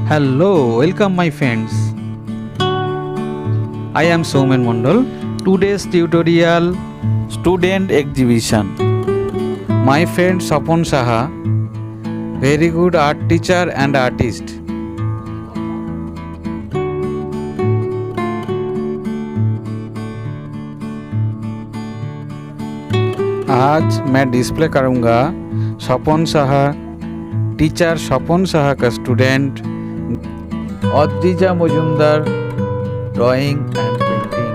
Hello, welcome my friends. I am Soumen Mondal. Today's tutorial student exhibition. My friend Sapon Saha, very good art teacher and artist. आज मैं display करूंगा Sapan Saha teacher Sapan Saha का student Adrija Majumdar drawing and painting.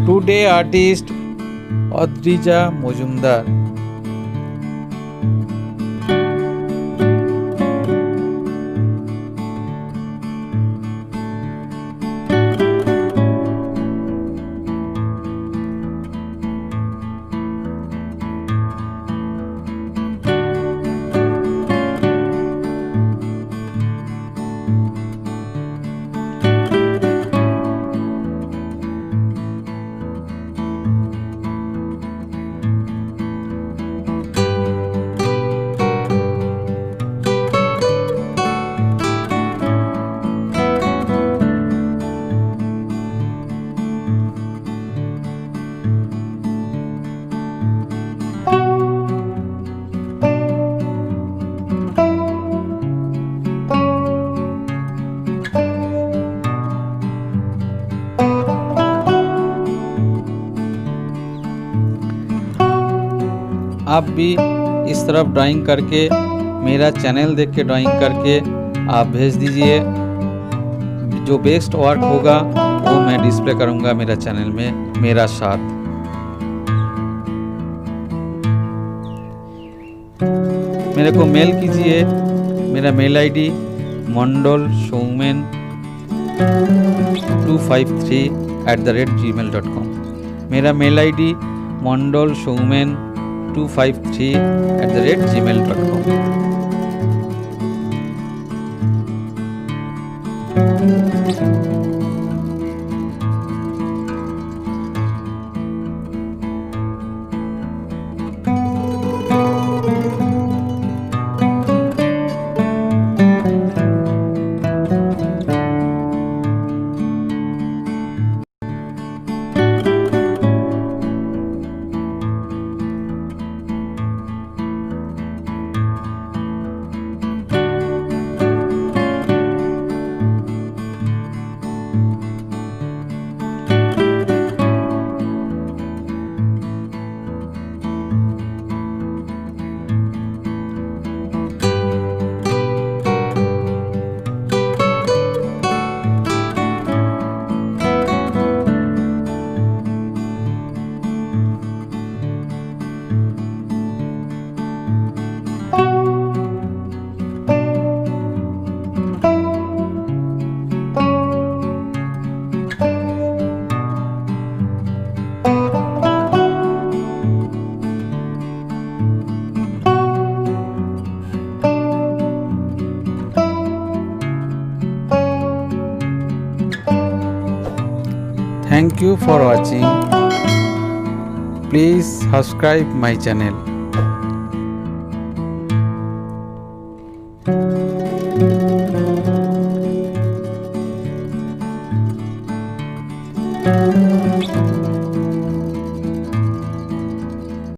Today artist Adrija Majumdar. आप भी इस तरफ drawing करके मेरा चैनल देख के ड्राइंग करके आप भेज दीजिए। जो बेस्ट वर्क होगा वो मैं डिस्प्ले करूँगा मेरा चैनल में मेरा साथ। मेरे को मेल कीजिए। मेरा mail ID mondal soumen 253@gmail.com। मेरा mail ID mondal soumen 253@gmail.com। Thank you for watching. Please subscribe my channel.